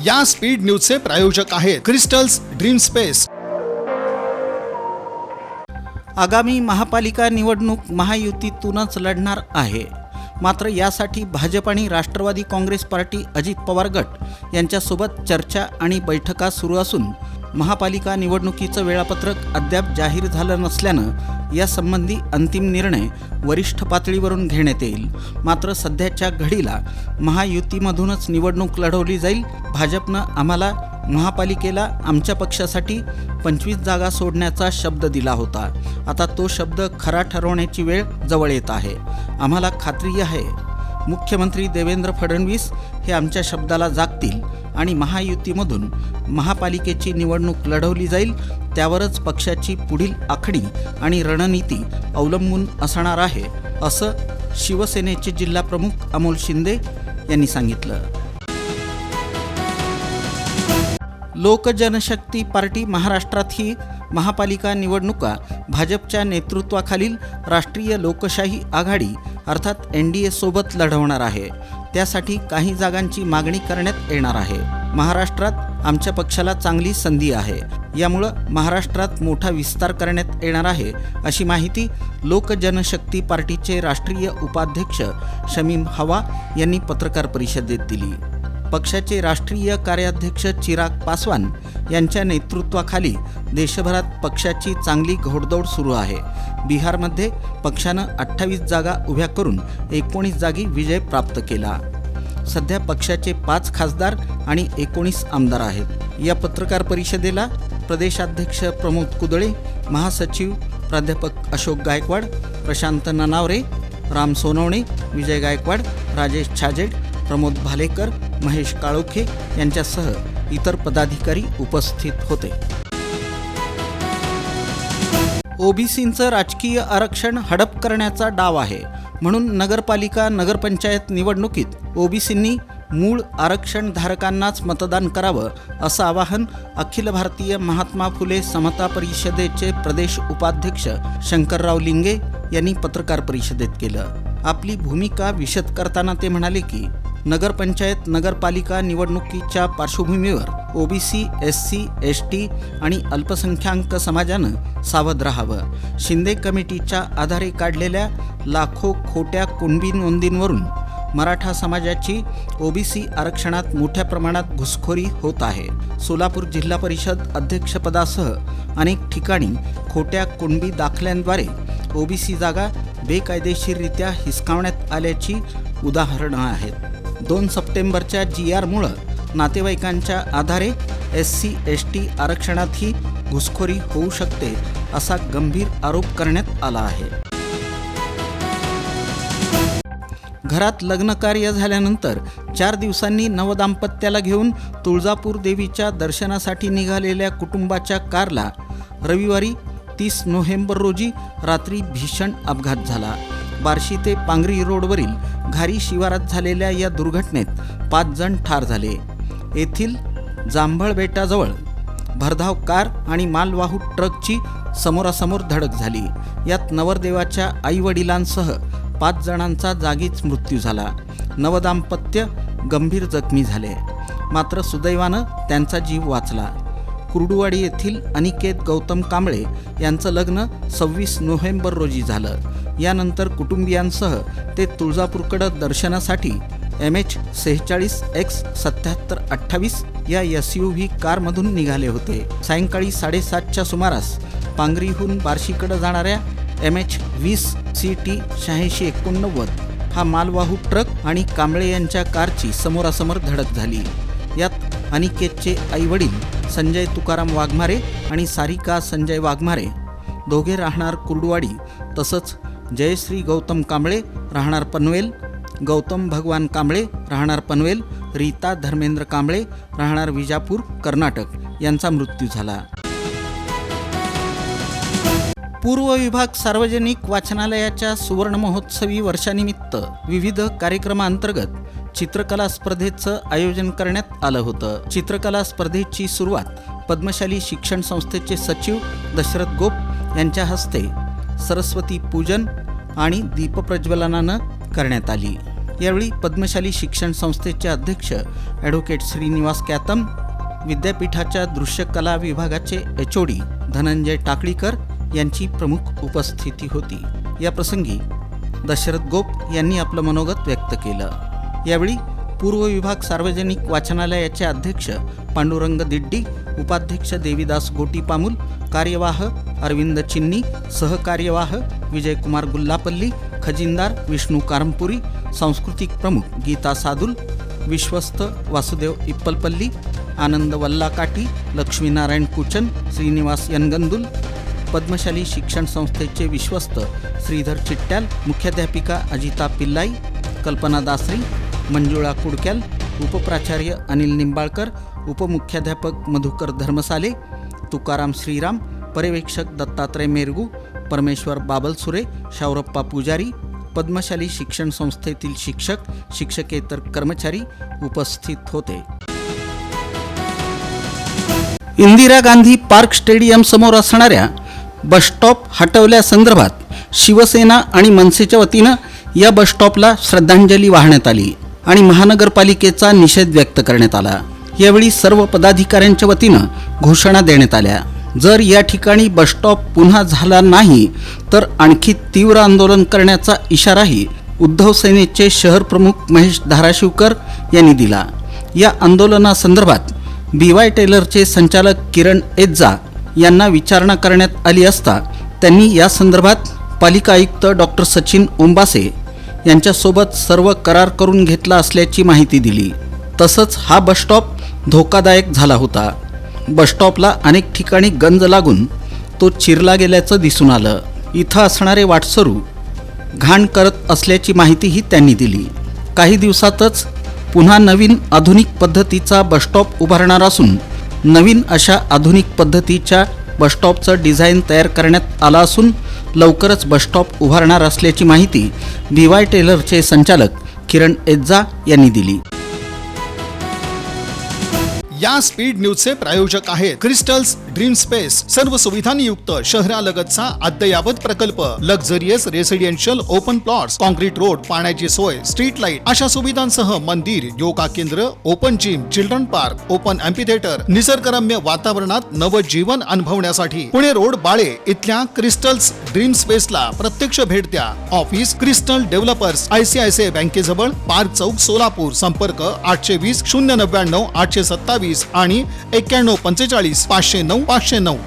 या स्पीड न्यूजचे प्रायोजक आहेत क्रिस्टल्स ड्रीम स्पेस। आगामी महापालिका निवडणूक महायुतीतूनच लढणार आहे। मात्र यासाठी भाजप आणि राष्ट्रवादी काँग्रेस पार्टी अजित पवार गट यांच्यासोबत चर्चा आणि बैठका सुरू असून महापालिका निवडणुकीचं वेळापत्रक अद्याप जाहीर झालं नसल्यानं यासंबंधी अंतिम निर्णय वरिष्ठ पातळीवरून घेण्यात येईल। मात्र सध्याच्या घडीला महायुतीमधूनच निवडणूक लढवली जाईल। भाजपनं आम्हाला महापालिकेला आमच्या पक्षासाठी 25 जागा सोडण्याचा शब्द दिला होता। आता तो शब्द खरा ठरवण्याची वेळ जवळ येत आहे। आम्हाला खात्री आहे मुख्यमंत्री देवेंद्र फडणवीस हे आमच्या शब्दाला जागतील आणि महायुतीमधून महापालिकेची निवडणूक लढवली जाईल। त्यावरच पक्षाची पुढील आखणी आणि रणनीती अवलंबून असणार आहे, असं शिवसेनेचे जिल्हा प्रमुख अमोल शिंदे यांनी सांगितलं। लोक जनशक्ती पार्टी महाराष्ट्रातही महापालिका निवडणुका भाजपच्या नेतृत्वाखालील राष्ट्रीय लोकशाही आघाडी अर्थात NDA सोबत लढवणार आहे। त्यासाठी काही जागांची मागणी करण्यात येणार आहे। महाराष्ट्रात आमच्या पक्षाला चांगली संधी आहे, यामुळे महाराष्ट्रात मोठा विस्तार करण्यात येणार आहे, अशी माहिती लोक जनशक्ती पार्टीचे राष्ट्रीय उपाध्यक्ष शमीम हवा यांनी पत्रकार परिषदेत दिली। पक्षाचे राष्ट्रीय कार्याध्यक्ष चिराग पासवान यांच्या नेतृत्वाखाली देशभरात पक्षाची चांगली घोडदौड सुरू आहे। बिहारमध्ये पक्षानं 28 जागा उभ्या करून 19 जागी विजय प्राप्त केला। सध्या पक्षाचे 5 खासदार आणि 19 आमदार आहेत। या पत्रकार परिषदेला प्रदेशाध्यक्ष प्रमोद कुदळे, महासचिव प्राध्यापक अशोक गायकवाड, प्रशांत ननावरे, राम सोनवणे, विजय गायकवाड, राजेश छाजेड, प्रमोद भालेकर, महेश काळोखे यांच्यासह इतर पदाधिकारी उपस्थित होते। ओबीसींचं राजकीय आरक्षण हडप करण्याचा डाव आहे, म्हणून नगरपालिका नगरपंचायत निवडणुकीत ओबीसींनी मूळ आरक्षण धारकांनाच मतदान करावं, असं आवाहन अखिल भारतीय महात्मा फुले समता परिषदेचे प्रदेश उपाध्यक्ष शंकरराव लिंगे यांनी पत्रकार परिषदेत केलं। आपली भूमिका विशद करताना ते म्हणाले की नगरपंचायत नगरपालिका निवडणुकीच्या पार्श्वभूमीवर ओबीसी, SC, ST आणि अल्पसंख्याक समाजानं सावध राहावं। शिंदे कमिटीच्या आधारे काढलेल्या लाखो खोट्या कुणबी नोंदींवरून मराठा समाजाची ओबीसी आरक्षणात मोठ्या प्रमाणात घुसखोरी होत आहे। सोलापूर जिल्हा परिषद अध्यक्षपदासह अनेक ठिकाणी खोट्या कुणबी दाखल्यांद्वारे ओबीसी जागा बेकायदेशीररित्या हिसकावण्यात आल्याची उदाहरणं आहेत। 2 सप्टेंबरच्या GR मुळे नातेवाईकांच्या आधारे SC, ST आरक्षणातही घुसखोरी होऊ शकते, असा गंभीर आरोप करण्यात आला आहे। घरात लग्न कार्य झाल्यानंतर 4 दिवसांनी नवदाम्पत्याला घेऊन तुळजापूर देवीच्या दर्शनासाठी निघालेल्या कुटुंबाच्या कारला रविवारी 30 नोव्हेंबर रोजी रात्री भीषण अपघात झाला। बार्शी ते पांगरी रोडवरील घारी शिवारात झालेल्या या दुर्घटनेत 5 जण ठार झाले। येथील जांभळ बेटाजवळ भरधाव कार आणि मालवाहू ट्रकची समोरासमोर धडक झाली। यात नवरदेवाच्या आईवडिलांसह 5 जणांचा जागीच मृत्यू झाला। नवदाम्पत्य गंभीर जखमी झाले, मात्र सुदैवानं त्यांचा जीव वाचला। कुर्डुवाडी येथील अनिकेत गौतम कांबळे यांचं लग्न 26 नोव्हेंबर रोजी झालं। यानंतर कुटुंबियांसह ते तुळजापूरकडे दर्शनासाठी MH46X 7728 या SUV कारमधून निघाले होते। सायंकाळी 7:30च्या सुमारास पांगरीहून बार्शीकडे जाणाऱ्या MH20CT 8689 हा मालवाहू ट्रक आणि कांबळे यांच्या कारची समोरासमोर धडक झाली। यात अनिकेतचे आईवडील संजय तुकाराम वाघमारे आणि सारिका संजय वाघमारे दोघे राहणार कुर्डुवाडी, तसंच जयश्री गौतम कांबळे राहणार पनवेल, गौतम भगवान कांबळे राहणार पनवेल, रीता धर्मेंद्र कांबळे राहणार विजापूर कर्नाटक यांचा मृत्यू झाला। पूर्व विभाग सार्वजनिक वाचनालयाच्या सुवर्ण महोत्सवी वर्षानिमित्त विविध कार्यक्रमांतर्गत चित्रकला स्पर्धेचं आयोजन करण्यात आलं होतं। चित्रकला स्पर्धेची सुरुवात पद्मशाली शिक्षण संस्थेचे सचिव दशरथ गोप यांच्या हस्ते सरस्वती पूजन आणि दीपप्रज्वलनानं करण्यात आली। यावेळी पद्मशाली शिक्षण संस्थेचे अध्यक्ष ॲडव्होकेट श्रीनिवास कॅतम, विद्यापीठाच्या दृश्यकला विभागाचे एचओडी धनंजय टाकळीकर यांची प्रमुख उपस्थिती होती. या प्रसंगी दशरथ गोप यांनी आपलं मनोगत व्यक्त केलं. यावेळी पूर्व विभाग सार्वजनिक वाचनालयाचे अध्यक्ष पांडुरंग दिड्डी, उपाध्यक्ष देवीदास गोटीपामुल, कार्यवाह अरविंद चिन्नी, सहकार्यवाह विजयकुमार गुल्लापल्ली, खजिनदार विष्णू कारंपुरी, सांस्कृतिक प्रमुख गीता सादुल, विश्वस्त वासुदेव इप्पलपल्ली, आनंद वल्लाकाटी, लक्ष्मीनारायण कुचन, श्रीनिवास यनगंदुल, पद्मशाली शिक्षण संस्थेचे विश्वस्त श्रीधर चिट्ट्याल, मुख्याध्यापिका अजिता पिल्लाई, कल्पना दासरी, मंजुळा कुडक्याल, उपप्राचार्य अनिल निंबाळकर, उपमुख्याध्यापक मधुकर धर्मसाले, तुकाराम श्रीराम, पर्यवेक्षक दत्तात्रय मेरगू, परमेश्वर बाबलसुरे, शावरप्पा पुजारी, पद्मशाली शिक्षण संस्थेतील शिक्षक, शिक्षकेतर कर्मचारी उपस्थित होते. इंदिरा गांधी पार्क स्टेडियम समोर असणाऱ्या बसस्टॉप हटवल्यासंदर्भात शिवसेना आणि मनसेच्या वतीनं या बसस्टॉपला श्रद्धांजली वाहण्यात आली आणि महानगरपालिकेचा निषेध व्यक्त करण्यात आला. यावेळी सर्व पदाधिकाऱ्यांच्या वतीनं घोषणा देण्यात आल्या. जर या ठिकाणी बसस्टॉप पुन्हा झाला नाही तर आणखी तीव्र आंदोलन करण्याचा इशाराही उद्धव सेनेचे शहर प्रमुख महेश धाराशिवकर यांनी दिला. या आंदोलनासंदर्भात BY टेलरचे संचालक किरण एज्जा यांना विचारणा करण्यात आली असता त्यांनी या संदर्भात पालिका आयुक्त डॉक्टर सचिन ओंबासे यांच्यासोबत सर्व करार करून घेतला असल्याची माहिती दिली. तसंच हा बसस्टॉप धोकादायक झाला होता. बसस्टॉपला अनेक ठिकाणी गंज लागून तो चिरला गेल्याचं दिसून आलं. इथं असणारे वाटसरू घाण करत असल्याची माहितीही त्यांनी दिली. काही दिवसातच पुन्हा नवीन आधुनिक पद्धतीचा बसस्टॉप उभारणार असून नवीन अशा आधुनिक पद्धतीच्या बसस्टॉपचं डिझाईन तयार करण्यात आलं असून लवकरच बसस्टॉप उभारणार असल्याची माहिती BY टेलरचे संचालक किरण एज्जा यांनी दिली. या स्पीड न्यूजचे प्रायोजक आहेत क्रिस्टल्स ड्रीम स्पेस. सर्व सुविधांनी युक्त शहरालगतचा अद्ययावत प्रकल्प, luxurious residential open plots, concrete road, पाण्याची सोय, स्ट्रीट लाईट अशा सुविधांसह मंदिर, योगा केंद्र, open gym, children park, open amphitheatre, निसर्गरम्य वातावरणात नवजीवन अनुभवण्यासाठी पुणे रोड बाळे इथल्या क्रिस्टल्स ड्रीम स्पेसला प्रत्यक्ष भेट द्या. ऑफिस क्रिस्टल डेव्हलपर्स, ICICI बँकेजवळ, पार्क चौक, सोलापूर. संपर्क 820 099 827 आणि 91 45 509 509.